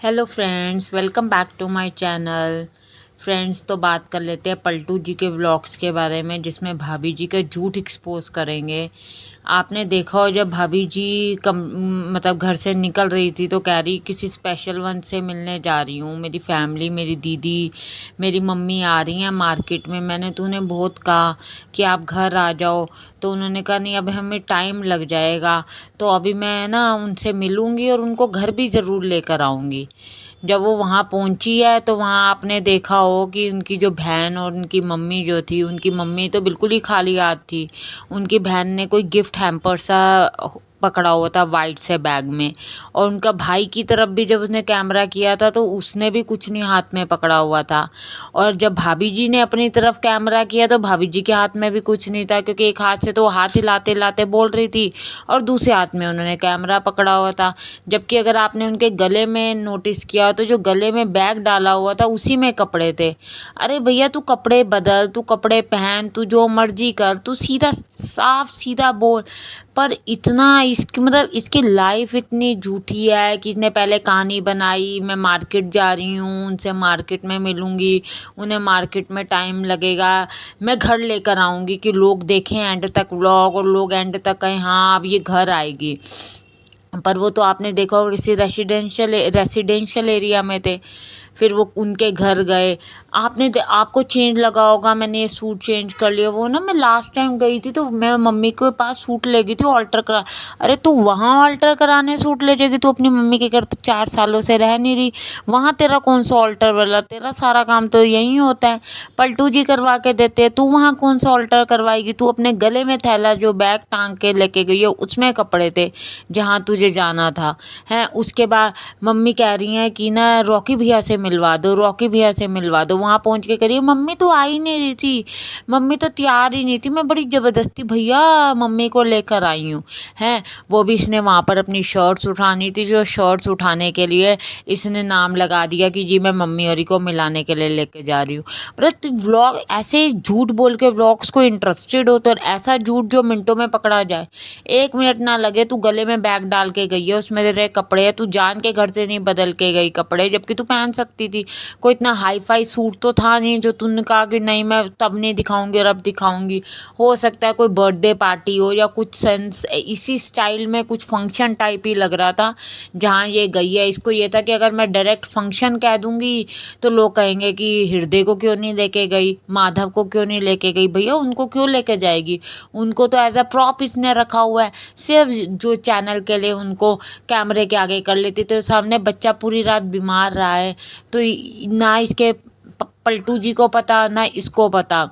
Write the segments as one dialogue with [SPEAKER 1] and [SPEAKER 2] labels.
[SPEAKER 1] Hello friends, welcome back to my channel. Friends, तो बात कर लेते हैं पलटू जी के व्लॉग्स के बारे में, जिसमें भाभी जी का झूठ एक्सपोज करेंगे। आपने देखा हो, जब भाभी जी मतलब घर से निकल रही थी तो कह रही किसी स्पेशल वन से मिलने जा रही हूँ, मेरी फैमिली, मेरी दीदी, मेरी मम्मी आ रही हैं मार्केट में। मैंने तो उन्हें बहुत कहा कि आप घर आ जाओ, तो उन्होंने कहा नहीं, अब हमें टाइम लग जाएगा, तो अभी मैं ना उनसे मिलूँगी और उनको घर भी ज़रूर लेकर आऊँगी। जब वो वहाँ पहुँची है तो वहाँ आपने देखा हो कि उनकी जो बहन और उनकी मम्मी जो थी, उनकी मम्मी तो बिल्कुल ही खाली हाथ थी। उनकी बहन ने कोई गिफ्ट हैम्पर सा पकड़ा हुआ था वाइट से बैग में, और उनका भाई की तरफ भी जब उसने कैमरा किया था तो उसने भी कुछ नहीं हाथ में पकड़ा हुआ था। और जब भाभी जी ने अपनी तरफ कैमरा किया तो भाभी जी के हाथ में भी कुछ नहीं था, क्योंकि एक हाथ से तो वो हाथ हिलाते हिलाते बोल रही थी और दूसरे हाथ में उन्होंने कैमरा पकड़ा हुआ था। जबकि अगर आपने उनके गले में नोटिस किया तो जो गले में बैग डाला हुआ था उसी में कपड़े थे। अरे भैया, तू कपड़े बदल, तू कपड़े पहन, तू जो मर्जी कर, तू सीधा साफ सीधा बोल। पर इतना इसकी मतलब इसकी लाइफ इतनी झूठी है कि इसने पहले कहानी बनाई, मैं मार्केट जा रही हूँ, उनसे मार्केट में मिलूँगी, उन्हें मार्केट में टाइम लगेगा, मैं घर लेकर आऊँगी कि लोग देखें एंड तक व्लॉग और लोग एंड तक कहें हाँ अब ये घर आएगी। पर वो तो आपने देखा होगा किसी रेसिडेंशियल एरिया में थे। फिर वो उनके घर गए। आपको चेंज लगा होगा, मैंने ये सूट चेंज कर लिया। वो ना, मैं लास्ट टाइम गई थी तो मैं मम्मी के पास सूट ले गई थी ऑल्टर करा। अरे तू वहाँ ऑल्टर कराने सूट ले जाएगी? तू अपनी मम्मी के घर तो 4 सालों से रह नहीं रही, वहाँ तेरा कौन सा ऑल्टर वाला? तेरा सारा काम तो यहीं होता है, पलटू जी करवा के देते हैं। तू वहाँ कौन सा ऑल्टर करवाएगी? तू अपने गले में थैला जो बैग टांग के लेके गई है उसमें कपड़े थे जहाँ तुझे जाना था। हैं, उसके बाद मम्मी कह रही हैं कि ना रॉकी भैया से मिलवा दो, रॉकी भैया से मिलवा दो। वहाँ पहुँच के करिए, मम्मी तो आ ही नहीं रही थी, मम्मी तो तैयार ही नहीं थी, मैं बड़ी ज़बरदस्ती भैया मम्मी को लेकर आई हूँ। हैं, वो भी इसने वहाँ पर अपनी शर्ट्स उठानी थी, जो शर्ट्स उठाने के लिए इसने नाम लगा दिया कि जी मैं मम्मी औरी को मिलाने के लिए लेके जा रही हूँ। मतलब व्लॉग ऐसे झूठ बोल के व्लॉग्स को इंटरेस्टेड हो, तो ऐसा झूठ जो मिनटों में पकड़ा जाए। 1 मिनट ना लगे, तू गले में बैग डाल के गई है, उसमें तेरे कपड़े है, तू जान के घर से नहीं बदल के गई कपड़े, जबकि तू पहन सकती थी। कोई इतना हाई फाई सूट तो था नहीं जो तूने कहा कि नहीं मैं तब नहीं दिखाऊंगी और अब दिखाऊंगी। हो सकता है कोई बर्थडे पार्टी हो या कुछ सेंस इसी स्टाइल में कुछ फंक्शन टाइप ही लग रहा था जहाँ ये गई है। इसको ये था कि अगर मैं डायरेक्ट फंक्शन कह दूंगी तो लोग कहेंगे कि हृदय को क्यों नहीं लेके गई, माधव को क्यों नहीं लेके गई। भैया उनको क्यों लेके जाएगी? उनको तो एज अ प्रॉप इसने रखा हुआ है, सिर्फ जो चैनल के लिए उनको कैमरे के आगे कर लेती। तो सामने बच्चा पूरी रात बीमार रहा है, तो ना इसके पलटू जी को पता ना इसको पता।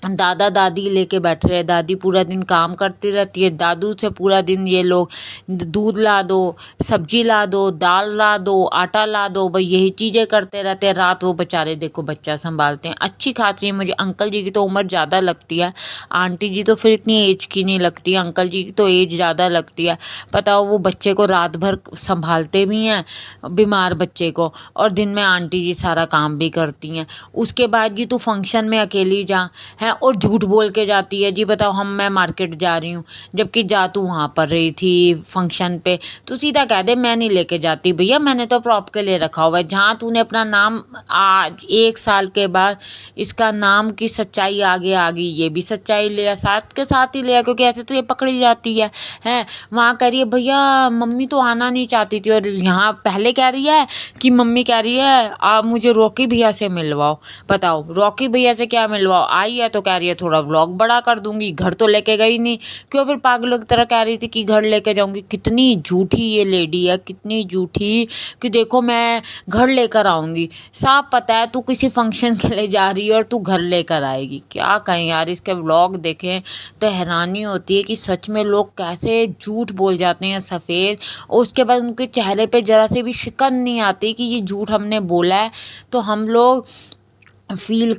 [SPEAKER 1] दादा दादी लेके बैठे रहे, दादी पूरा दिन काम करती रहती है, दादू से पूरा दिन ये लोग दूध ला दो, सब्जी ला दो, दाल ला दो, आटा ला दो, भाई यही चीज़ें करते रहते हैं। रात वो बेचारे देखो बच्चा संभालते हैं, अच्छी खासी। मुझे अंकल जी की तो उम्र ज़्यादा लगती है, आंटी जी तो फिर इतनी एज की नहीं लगती, अंकल जी की तो एज ज़्यादा लगती है। पता हो वो बच्चे को रात भर संभालते भी हैं, बीमार बच्चे को, और दिन में आंटी जी सारा काम भी करती हैं। उसके बाद जी तू फंक्शन में अकेली जा है और झूठ बोल के जाती है, जी बताओ मैं मार्केट जा रही हूँ, जबकि जा तू वहाँ पर रही थी फंक्शन पे। तू सीधा कह दे मैं नहीं लेके जाती भैया, मैंने तो प्रॉप के लिए रखा हुआ है। जहाँ तूने अपना नाम आज 1 साल के बाद इसका नाम की सच्चाई आगे आ गई, ये भी सच्चाई लिया, साथ के साथ ही लिया, क्योंकि ऐसे तो ये पकड़ी जाती है। हैं, वहाँ कह रही है भैया मम्मी तो आना नहीं चाहती थी, और यहाँ पहले कह रही है कि मम्मी कह रही है आप मुझे रॉकी भैया से मिलवाओ। बताओ रॉकी भैया से क्या मिलवाओ? आई है तो कह रही है थोड़ा व्लॉग बड़ा कर दूंगी, घर तो लेके गई नहीं, क्यों फिर पागलों की तरह कह रही थी कि घर लेके जाऊंगी। कितनी झूठी ये लेडी है, कितनी झूठी कि देखो मैं घर लेकर आऊंगी। साफ पता है तू किसी फंक्शन के लिए जा रही है और तू घर लेकर आएगी। क्या कहें यार, इसके व्लॉग देखें तो हैरानी होती है कि सच में लोग कैसे झूठ बोल जाते हैं सफ़ेद, और उसके बाद उनके चेहरे पे ज़रा से भी शिकन नहीं आती कि ये झूठ हमने बोला है। तो हम लोग फ़ील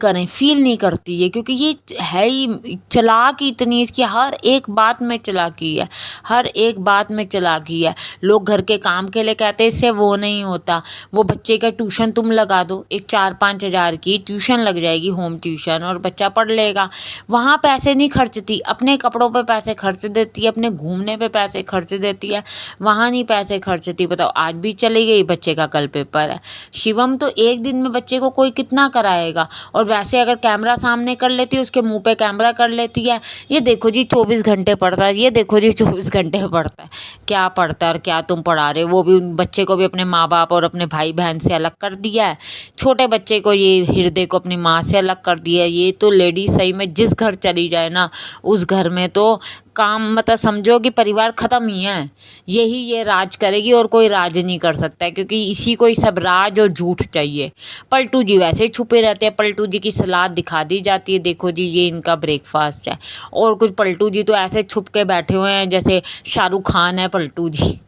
[SPEAKER 1] नहीं करती है, क्योंकि ये है ही चालाक ही इतनी, इसकी हर एक बात में चालाकी है, हर एक बात में चालाकी है। लोग घर के काम के लिए कहते हैं इससे वो नहीं होता, वो बच्चे का ट्यूशन तुम लगा दो, एक 4-5 हज़ार की ट्यूशन लग जाएगी, होम ट्यूशन, और बच्चा पढ़ लेगा। वहाँ पैसे नहीं खर्चती, अपने कपड़ों पे पैसे खर्च देती है, अपने घूमने पे पैसे खर्च देती है, वहाँ नहीं पैसे खर्चती। बताओ, आज भी चली गई, बच्चे का कल पेपर है। शिवम तो एक दिन में बच्चे को कोई कितना कराएगा, और वैसे अगर कैमरा सामने कर लेती है, उसके मुंह पे कैमरा कर लेती है, ये देखो जी 24 घंटे पढ़ता है, ये देखो जी 24 घंटे पढ़ता है। क्या पढ़ता है और क्या तुम पढ़ा रहे हो? वो भी उन बच्चे को भी अपने माँ बाप और अपने भाई बहन से अलग कर दिया है, छोटे बच्चे को, ये हृदय को अपनी माँ से अलग कर दिया है। ये तो लेडी सही में जिस घर चली जाए ना, उस घर में तो काम, मतलब समझो कि परिवार ख़त्म ही है। यही ये राज करेगी और कोई राज नहीं कर सकता है, क्योंकि इसी को ही सब राज और झूठ चाहिए। पलटू जी वैसे ही छुपे रहते हैं, पलटू जी की सलाद दिखा दी जाती है, देखो जी ये इनका ब्रेकफास्ट है, और कुछ पलटू जी तो ऐसे छुप के बैठे हुए हैं जैसे शाहरुख खान है पलटू जी।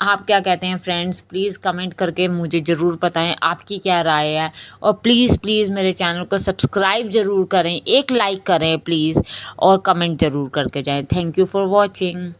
[SPEAKER 1] आप क्या कहते हैं फ्रेंड्स? प्लीज़ कमेंट करके मुझे ज़रूर बताएं आपकी क्या राय है, और प्लीज़ प्लीज़ मेरे चैनल को सब्सक्राइब ज़रूर करें, एक लाइक करें प्लीज़, और कमेंट ज़रूर करके जाएं। Thank you for watching.